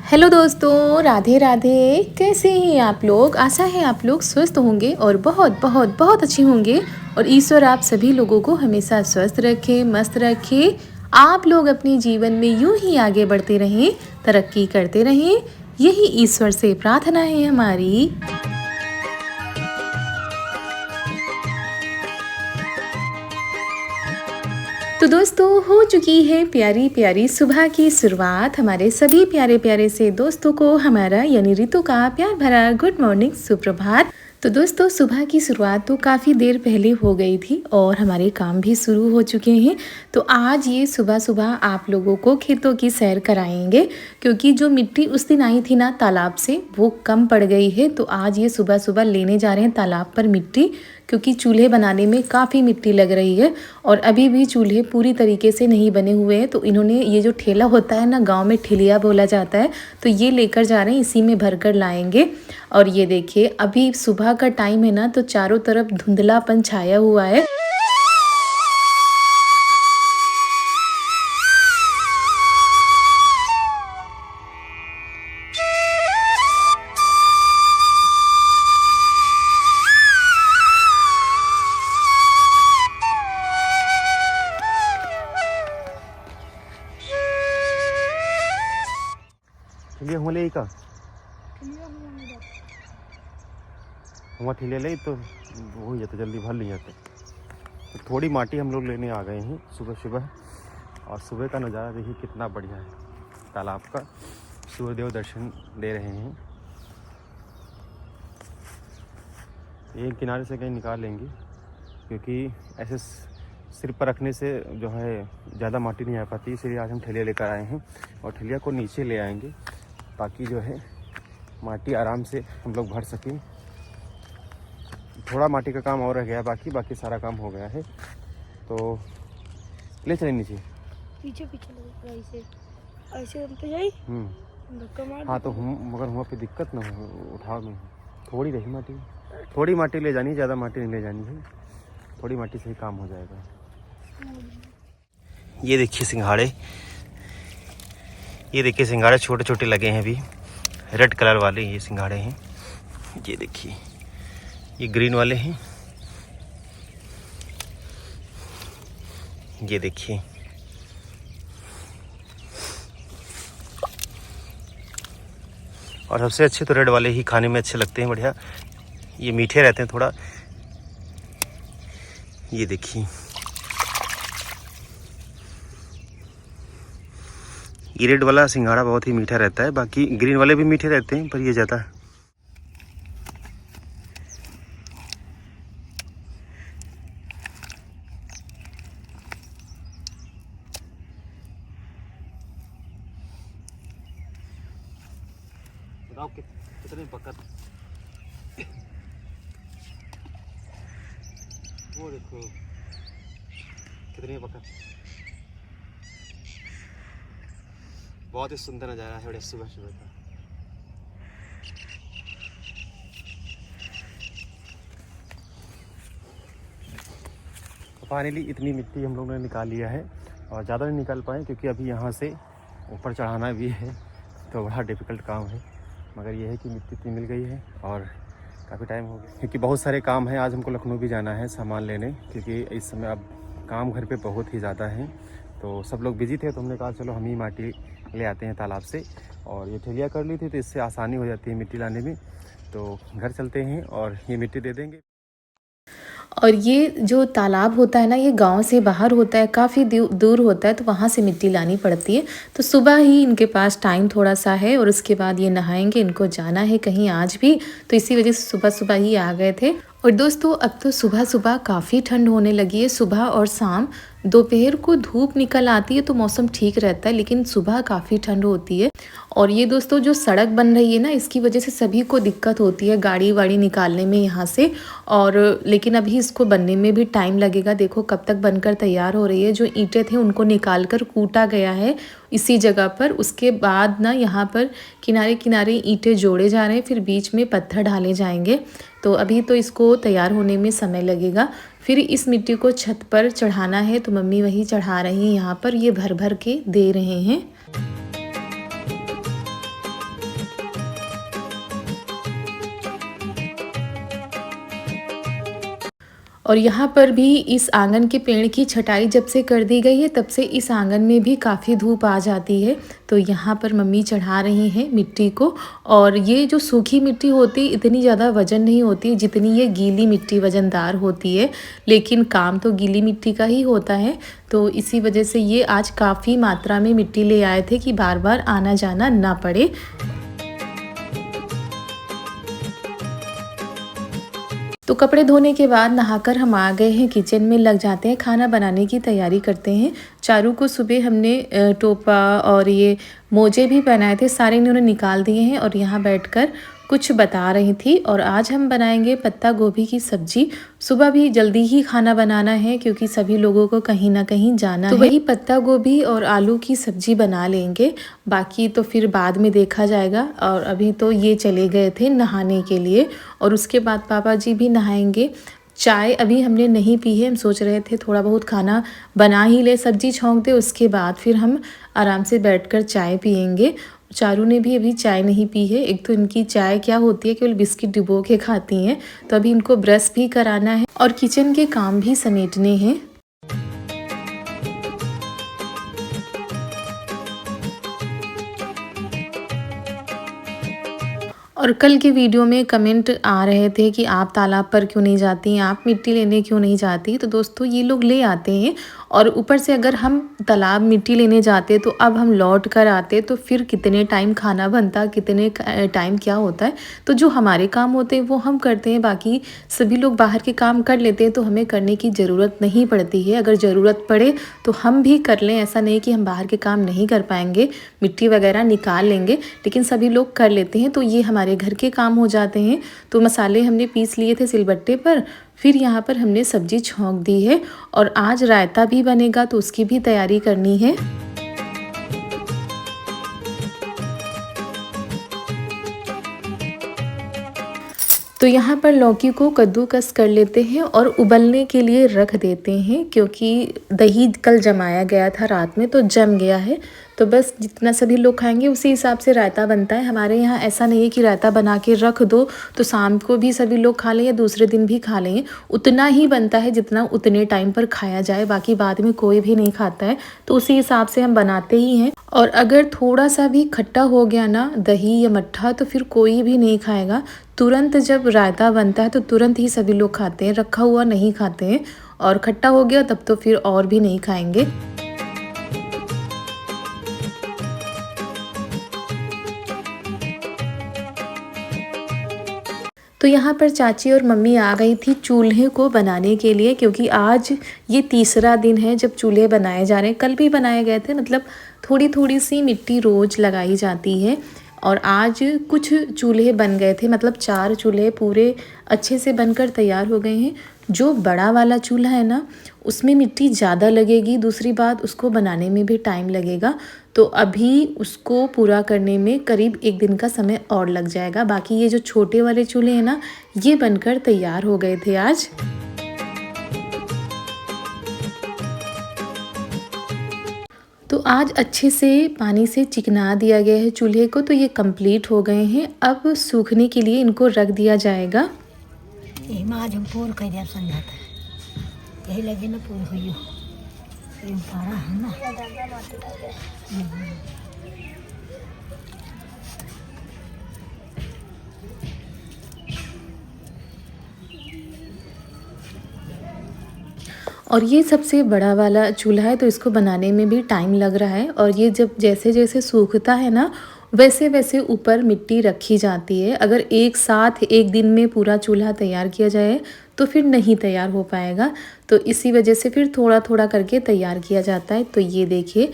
Hello दोस्तों, राधे राधे। कैसे हैं आप लोग? आशा है आप लोग स्वस्थ होंगे और बहुत बहुत बहुत अच्छे होंगे। और ईश्वर आप सभी लोगों को हमेशा स्वस्थ रखे, मस्त रखे। आप लोग अपने जीवन में यूं ही आगे बढ़ते रहें, तरक्की करते रहें, यही ईश्वर से प्रार्थना है हमारी। तो दोस्तों, हो चुकी है प्यारी प्यारी सुबह की शुरुआत। हमारे सभी प्यारे प्यारे से दोस्तों को हमारा यानी रितु का प्यार भरा गुड मॉर्निंग, सुप्रभात। तो दोस्तों, सुबह की शुरुआत तो काफ़ी देर पहले हो गई थी और हमारे काम भी शुरू हो चुके हैं। तो आज ये सुबह सुबह आप लोगों को खेतों की सैर कराएंगे, क्योंकि जो मिट्टी उस दिन आई थी ना तालाब से, वो कम पड़ गई है। तो आज ये सुबह सुबह लेने जा रहे हैं तालाब पर मिट्टी, क्योंकि चूल्हे बनाने में काफ़ी मिट्टी लग रही है और अभी भी चूल्हे पूरी तरीके से नहीं बने हुए हैं। तो इन्होंने ये जो ठेला होता है ना, गांव में ठेलिया बोला जाता है, तो ये लेकर जा रहे हैं, इसी में भरकर लाएंगे। और ये देखिए, अभी सुबह का टाइम है ना, तो चारों तरफ धुंधलापन छाया हुआ है। ठिलिया हुआ ले का हुआ ठिलिया ले तो हो ही जाता, जल्दी भर नहीं जाते। तो थोड़ी माटी हम लोग लेने आ गए हैं सुबह सुबह। और सुबह का नज़ारा देखिए कितना बढ़िया है तालाब का। सूर्यदेव दर्शन दे रहे हैं। एक किनारे से कहीं निकाल लेंगे, क्योंकि ऐसे सिर पर रखने से जो है ज़्यादा माटी नहीं आ पाती, इसलिए आज हम ठेलिया लेकर आए हैं। और ठेलिया को नीचे ले आएंगे ताकि जो है माटी आराम से हम लोग भर सकें। थोड़ा माटी का काम और रह गया, बाकी सारा काम हो गया है। तो ले चलें नीचे। पीछे पीछे ऐसे ऐसे हम तो जाई धक्का मार। हाँ तो हम मगर वहाँ पे दिक्कत ना हो उठाव में। थोड़ी माटी ले जानी, ज़्यादा माटी नहीं ले जानी है। थोड़ी माटी से ही काम हो जाएगा। ये देखिए सिंघाड़े, छोटे छोटे लगे हैं अभी, रेड कलर वाले ये सिंघाड़े हैं। ये देखिए, ये ग्रीन वाले हैं। ये देखिए, और सबसे अच्छे तो रेड वाले ही खाने में अच्छे लगते हैं, बढ़िया। ये मीठे रहते हैं थोड़ा। ये देखिए, ये रेड वाला सिंघाड़ा बहुत ही मीठा रहता है, बाकी ग्रीन वाले भी मीठे रहते हैं, पर ये ज़्यादा। बताओ कितने पक्का। वो देखो कितने पक्का। बहुत ही सुंदर नज़ारा है बड़े सुबह सुबह का। फाइनली इतनी मिट्टी हम लोगों ने निकाल लिया है, और ज़्यादा नहीं निकाल पाए क्योंकि अभी यहाँ से ऊपर चढ़ाना भी है, तो बड़ा डिफ़िकल्ट काम है। मगर ये है कि मिट्टी इतनी मिल गई है और काफ़ी टाइम हो गया, क्योंकि बहुत सारे काम हैं। आज हमको लखनऊ भी जाना है सामान लेने, क्योंकि इस समय अब काम घर पे बहुत ही ज़्यादा है। तो सब लोग बिजी थे, तो हमने कहा चलो हम ही माटी ले आते हैं तालाब से। और ये ठेलिया कर ली थी, तो इससे आसानी हो जाती है मिट्टी लाने में। तो घर चलते हैं और ये मिट्टी दे देंगे। और ये जो तालाब होता है ना, ये गांव से बाहर होता है, काफ़ी दूर होता है, तो वहाँ से मिट्टी लानी पड़ती है। तो सुबह ही इनके पास टाइम थोड़ा सा है और उसके बाद ये नहाएंगे, इनको जाना है कहीं आज भी, तो इसी वजह से सुबह सुबह ही आ गए थे। और दोस्तों, अब तो सुबह सुबह काफ़ी ठंड होने लगी है। सुबह और शाम, दोपहर को धूप निकल आती है तो मौसम ठीक रहता है, लेकिन सुबह काफ़ी ठंड होती है। और ये दोस्तों, जो सड़क बन रही है ना, इसकी वजह से सभी को दिक्कत होती है गाड़ी वाड़ी निकालने में यहाँ से। और लेकिन अभी इसको बनने में भी टाइम लगेगा। देखो कब तक बनकर तैयार हो रही है। जो ईंटें थे उनको निकाल कर कूटा गया है इसी जगह पर। उसके बाद ना यहाँ पर किनारे किनारे ईंटें जोड़े जा रहे हैं, फिर बीच में पत्थर डाले जाएंगे। तो अभी तो इसको तैयार होने में समय लगेगा। फिर इस मिट्टी को छत पर चढ़ाना है, तो मम्मी वही चढ़ा रही हैं। यहाँ पर ये भर भर के दे रहे हैं। और यहाँ पर भी इस आंगन के पेड़ की छटाई जब से कर दी गई है तब से इस आंगन में भी काफ़ी धूप आ जाती है। तो यहाँ पर मम्मी चढ़ा रही हैं मिट्टी को। और ये जो सूखी मिट्टी होती है इतनी ज़्यादा वज़न नहीं होती जितनी ये गीली मिट्टी वज़नदार होती है, लेकिन काम तो गीली मिट्टी का ही होता है। तो इसी वजह से ये आज काफ़ी मात्रा में मिट्टी ले आए थे कि बार बार आना जाना ना पड़े। तो कपड़े धोने के बाद नहाकर हम आ गए हैं किचन में, लग जाते हैं खाना बनाने की तैयारी करते हैं। चारू को सुबह हमने टोपा और ये मोजे भी पहनाए थे, सारे इन्होंने निकाल दिए हैं और यहाँ बैठकर कुछ बता रही थी। और आज हम बनाएंगे पत्ता गोभी की सब्जी। सुबह भी जल्दी ही खाना बनाना है क्योंकि सभी लोगों को कहीं ना कहीं जाना है, तो वही पत्ता गोभी और आलू की सब्जी बना लेंगे, बाकी तो फिर बाद में देखा जाएगा। और अभी तो ये चले गए थे नहाने के लिए और उसके बाद पापा जी भी नहाएंगे। चाय अभी हमने नहीं पी है, हम सोच रहे थे थोड़ा बहुत खाना बना ही ले, सब्जी छौंक दे, उसके बाद फिर हम आराम से बैठकर चाय पियेंगे। चारू ने भी अभी चाय नहीं पी है। एक तो इनकी चाय क्या होती है, केवल बिस्किट डुबो के खाती हैं। तो अभी इनको ब्रश भी कराना है और किचन के काम भी समेटने हैं। और कल के वीडियो में कमेंट आ रहे थे कि आप तालाब पर क्यों नहीं जाती, आप मिट्टी लेने क्यों नहीं जाती। तो दोस्तों ये लोग ले आते हैं और ऊपर से अगर हम तालाब मिट्टी लेने जाते तो अब हम लौट कर आते तो फिर कितने टाइम खाना बनता, कितने टाइम क्या होता है। तो जो हमारे काम होते हैं वो हम करते हैं, बाकी सभी लोग बाहर के काम कर लेते हैं तो हमें करने की ज़रूरत नहीं पड़ती है। अगर ज़रूरत पड़े तो हम भी कर लें, ऐसा नहीं कि हम बाहर के काम नहीं कर पाएंगे, मिट्टी वगैरह निकाल लेंगे, लेकिन सभी लोग कर लेते हैं तो ये हमारे घर के काम हो जाते हैं। तो मसाले हमने पीस लिए थे सिलबट्टे पर, फिर यहाँ पर हमने सब्जी छौंक दी है और आज रायता भी बनेगा तो उसकी भी तैयारी करनी है। तो यहाँ पर लौकी को कद्दूकस कर लेते हैं और उबलने के लिए रख देते हैं, क्योंकि दही कल जमाया गया था रात में तो जम गया है। तो बस जितना सभी लोग खाएंगे उसी हिसाब से रायता बनता है। हमारे यहाँ ऐसा नहीं है कि रायता बना के रख दो तो शाम को भी सभी लोग खा लें या दूसरे दिन भी खा लें, उतना ही बनता है जितना उतने टाइम पर खाया जाए, बाकी बाद में कोई भी नहीं खाता है। तो उसी हिसाब से हम बनाते ही हैं। और अगर थोड़ा सा भी खट्टा हो गया ना दही या मट्ठा तो फिर कोई भी नहीं खाएगा। तुरंत जब रायता बनता है तो तुरंत ही सभी लोग खाते हैं, रखा हुआ नहीं खाते हैं। और खट्टा हो गया तब तो फिर और भी नहीं खाएंगे। तो यहाँ पर चाची और मम्मी आ गई थी चूल्हे को बनाने के लिए, क्योंकि आज ये तीसरा दिन है जब चूल्हे बनाए जा रहे हैं। कल भी बनाए गए थे, मतलब थोड़ी थोड़ी सी मिट्टी रोज़ लगाई जाती है। और आज कुछ चूल्हे बन गए थे, मतलब 4 चूल्हे पूरे अच्छे से बनकर तैयार हो गए हैं। जो बड़ा वाला चूल्हा है ना उसमें मिट्टी ज़्यादा लगेगी, दूसरी बात उसको बनाने में भी टाइम लगेगा। तो अभी उसको पूरा करने में करीब 1 दिन का समय और लग जाएगा। बाकी ये जो छोटे वाले चूल्हे हैं ना ये बनकर तैयार हो गए थे आज। तो आज अच्छे से पानी से चिकना दिया गया है चूल्हे को, तो ये कंप्लीट हो गए हैं। अब सूखने के लिए इनको रख दिया जाएगा। आज हम पूर कर दिया समझाता यही लगे ना पूर हुई पारा है ना। और ये सबसे बड़ा वाला चूल्हा है तो इसको बनाने में भी टाइम लग रहा है। और ये जब जैसे जैसे सूखता है ना वैसे वैसे ऊपर मिट्टी रखी जाती है। अगर एक साथ एक दिन में पूरा चूल्हा तैयार किया जाए तो फिर नहीं तैयार हो पाएगा, तो इसी वजह से फिर थोड़ा थोड़ा करके तैयार किया जाता है। तो ये देखिए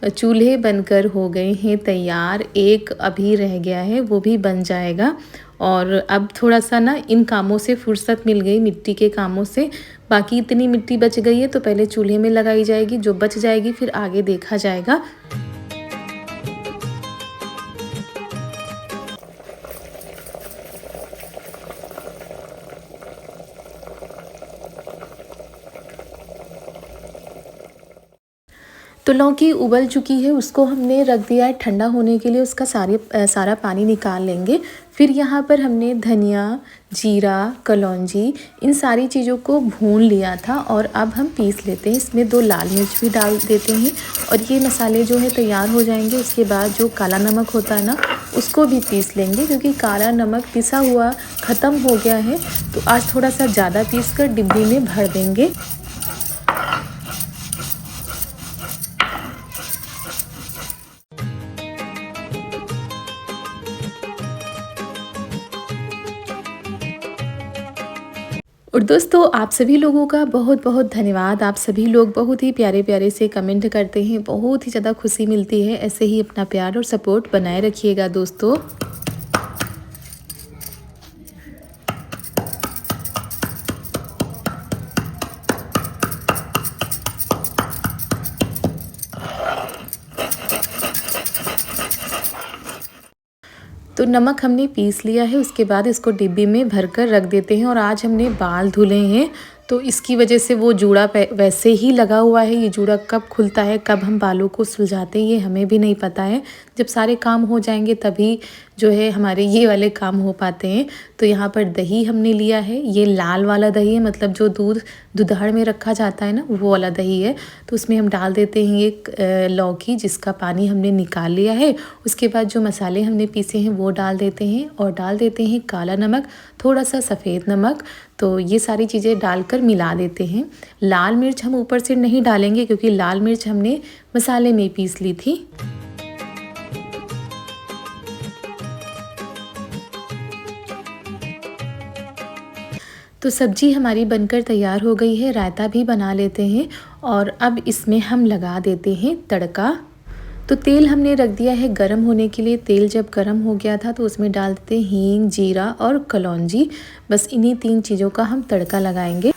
चूल्हे बनकर हो गए हैं तैयार, एक अभी रह गया है वो भी बन जाएगा। और अब थोड़ा सा ना इन कामों से फुर्सत मिल गई, मिट्टी के कामों से। बाकी इतनी मिट्टी बच गई है तो पहले चूल्हे में लगाई जाएगी, जो बच जाएगी फिर आगे देखा जाएगा। तो लौकी उबल चुकी है, उसको हमने रख दिया है ठंडा होने के लिए, उसका सारा पानी निकाल लेंगे। फिर यहाँ पर हमने धनिया, जीरा, कलौंजी इन सारी चीज़ों को भून लिया था और अब हम पीस लेते हैं। इसमें 2 लाल मिर्च भी डाल देते हैं और ये मसाले जो है तैयार हो जाएंगे। उसके बाद जो काला नमक होता है ना, उसको भी पीस लेंगे, क्योंकि काला नमक पिसा हुआ ख़त्म हो गया है। तो आज थोड़ा सा ज़्यादा पीस कर डिब्बी में भर देंगे। और दोस्तों, आप सभी लोगों का बहुत बहुत धन्यवाद। आप सभी लोग बहुत ही प्यारे प्यारे से कमेंट करते हैं, बहुत ही ज़्यादा खुशी मिलती है। ऐसे ही अपना प्यार और सपोर्ट बनाए रखिएगा दोस्तों। तो नमक हमने पीस लिया है, उसके बाद इसको डिब्बी में भरकर रख देते हैं। और आज हमने बाल धुले हैं, तो इसकी वजह से वो जूड़ा वैसे ही लगा हुआ है। ये जूड़ा कब खुलता है, कब हम बालों को सुलझाते हैं, ये हमें भी नहीं पता है। जब सारे काम हो जाएंगे तभी जो है हमारे ये वाले काम हो पाते हैं। तो यहाँ पर दही हमने लिया है, ये लाल वाला दही है, मतलब जो दूधाड़ में रखा जाता है ना, वो वाला दही है। तो उसमें हम डाल देते हैं एक लौकी, जिसका पानी हमने निकाल लिया है। उसके बाद जो मसाले हमने पीसे हैं वो डाल देते हैं और डाल देते हैं काला नमक, थोड़ा सा सफ़ेद नमक। तो ये सारी चीज़ें डालकर मिला देते हैं। लाल मिर्च हम ऊपर से नहीं डालेंगे, क्योंकि लाल मिर्च हमने मसाले में पीस ली थी। तो सब्जी हमारी बनकर तैयार हो गई है। रायता भी बना लेते हैं और अब इसमें हम लगा देते हैं तड़का। तो तेल हमने रख दिया है गरम होने के लिए। तेल जब गरम हो गया था तो उसमें डाल देते हैं हींग, जीरा और कलौंजी। बस इन्हीं 3 चीज़ों का हम तड़का लगाएंगे।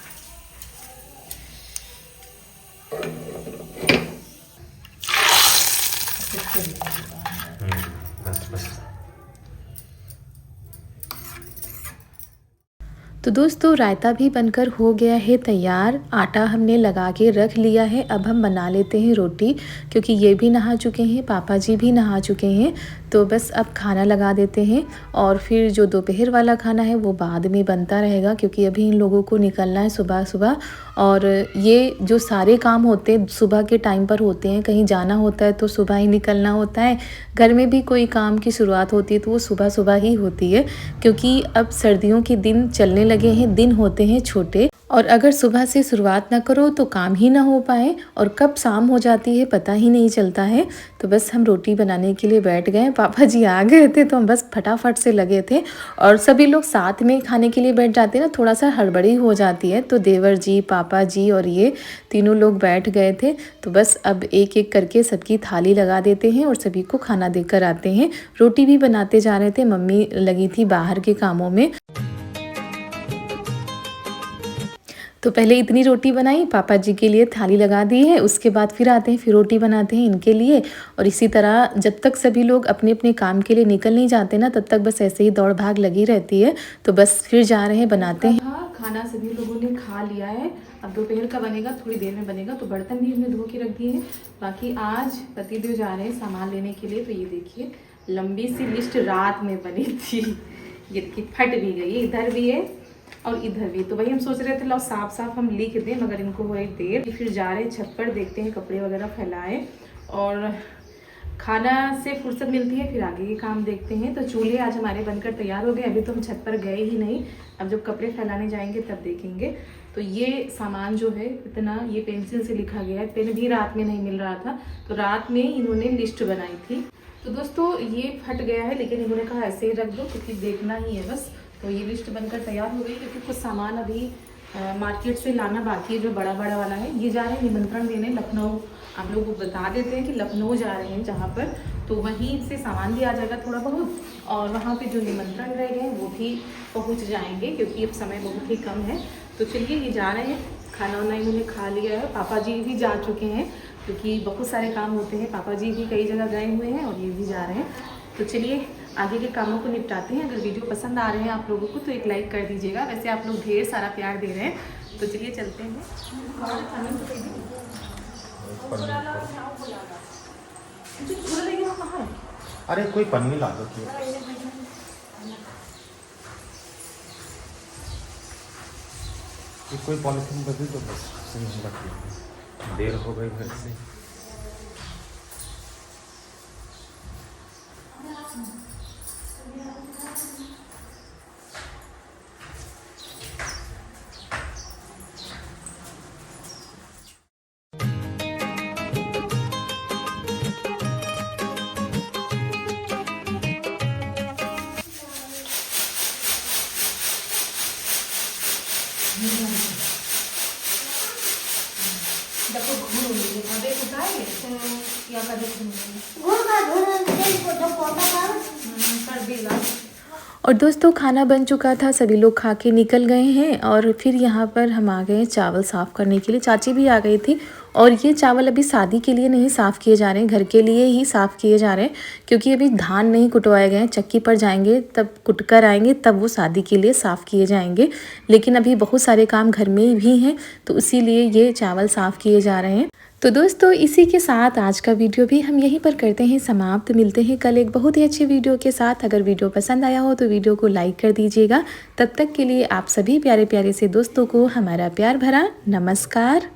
तो दोस्तों, रायता भी बनकर हो गया है तैयार। आटा हमने लगा के रख लिया है। अब हम बना लेते हैं रोटी, क्योंकि ये भी नहा चुके हैं, पापा जी भी नहा चुके हैं। तो बस अब खाना लगा देते हैं और फिर जो दोपहर वाला खाना है वो बाद में बनता रहेगा, क्योंकि अभी इन लोगों को निकलना है सुबह सुबह। और ये जो सारे काम होते हैं सुबह के टाइम पर होते हैं। कहीं जाना होता है तो सुबह ही निकलना होता है। घर में भी कोई काम की शुरुआत होती है तो वो सुबह सुबह ही होती है, क्योंकि अब सर्दियों के दिन चलने लगे हैं, दिन होते हैं छोटे। और अगर सुबह से शुरुआत ना करो तो काम ही ना हो पाए, और कब शाम हो जाती है पता ही नहीं चलता है। तो बस हम रोटी बनाने के लिए बैठ गए। पापा जी आ गए थे तो हम बस फटाफट से लगे थे, और सभी लोग साथ में खाने के लिए बैठ जाते हैं ना, थोड़ा सा हड़बड़ी हो जाती है। तो देवर जी, पापा जी और ये तीनों लोग बैठ गए थे। तो बस अब एक एक करके सबकी थाली लगा देते हैं और सभी को खाना देकर आते हैं। रोटी भी बनाते जा रहे थे, मम्मी लगी थी बाहर के कामों में। तो पहले इतनी रोटी बनाई, पापा जी के लिए थाली लगा दी है। उसके बाद फिर आते हैं, फिर रोटी बनाते हैं इनके लिए। और इसी तरह जब तक सभी लोग अपने अपने काम के लिए निकल नहीं जाते ना, तब तक बस ऐसे ही दौड़ भाग लगी रहती है। तो बस फिर जा रहे हैं, बनाते हैं। खाना सभी लोगों ने खा लिया है। अब दोपहर का बनेगा, थोड़ी देर में बनेगा। तो बर्तन भी हमने धो के रख दिए हैं। बाकी आज पतिदेव जा रहे हैं सामान लेने के लिए। तो ये देखिए, लंबी सी लिस्ट रात में बनी थी, ये देखिए फट भी गई। इधर भी है और इधर भी। तो भाई हम सोच रहे थे लो साफ साफ हम लिख दें, मगर इनको हो एक देर। फिर जा रहे हैं छत पर, देखते हैं कपड़े वगैरह फैलाए और खाना से फुर्सत मिलती है, फिर आगे के काम देखते हैं। तो चूल्हे आज हमारे बनकर तैयार हो गए। अभी तो हम छत पर गए ही नहीं, अब जब कपड़े फैलाने जाएंगे तब देखेंगे। तो ये सामान जो है इतना, ये पेंसिल से लिखा गया है। पेन भी रात में नहीं मिल रहा था, तो रात में इन्होंने लिस्ट बनाई थी। तो दोस्तों ये फट गया है, लेकिन इन्होंने कहा ऐसे ही रख दो क्योंकि देखना ही है बस। तो ये लिस्ट बनकर तैयार हो गई, क्योंकि कुछ सामान अभी मार्केट से लाना बाकी है, जो बड़ा बड़ा वाला है। ये जा रहे हैं निमंत्रण देने लखनऊ। आप लोगों को बता देते हैं कि लखनऊ जा रहे हैं जहाँ पर, तो वहीं से सामान भी आ जाएगा थोड़ा बहुत, और वहाँ पे जो निमंत्रण रह गए हैं वो भी पहुँच जाएंगे, क्योंकि अब समय बहुत ही कम है। तो चलिए ये जा रहे हैं। खाना वाना इन्होंने खा लिया है। पापा जी भी जा चुके हैं, क्योंकि बहुत सारे काम होते हैं। पापा जी भी कई जगह गए हुए हैं और ये भी जा रहे हैं। तो चलिए आगे के कामों को निपटाते हैं। अगर वीडियो पसंद आ रहे हैं आप लोगों को तो एक लाइक कर दीजिएगा। वैसे आप लोग ढेर सारा प्यार दे रहे हैं। तो चलिए चलते हैं। पन्नी करो। अरे कोई पन्नी ला दो कि कोई पॉलिथीन बदल दो बस रखिए। देर हो गई घर से। और दोस्तों खाना बन चुका था, सभी लोग खा के निकल गए हैं और फिर यहाँ पर हम आ गए चावल साफ़ करने के लिए। चाची भी आ गई थी और ये चावल अभी शादी के लिए नहीं साफ़ किए जा रहे हैं, घर के लिए ही साफ़ किए जा रहे हैं क्योंकि अभी धान नहीं कुटवाए गए हैं। चक्की पर जाएंगे तब कुट कर आएंगे, तब वो शादी के लिए साफ़ किए जाएंगे। लेकिन अभी बहुत सारे काम घर में भी हैं तो इसीलिए ये चावल साफ़ किए जा रहे हैं। तो दोस्तों इसी के साथ आज का वीडियो भी हम यहीं पर करते हैं समाप्त। मिलते हैं कल एक बहुत ही अच्छे वीडियो के साथ। अगर वीडियो पसंद आया हो तो वीडियो को लाइक कर दीजिएगा। तब तक के लिए आप सभी प्यारे प्यारे से दोस्तों को हमारा प्यार भरा नमस्कार।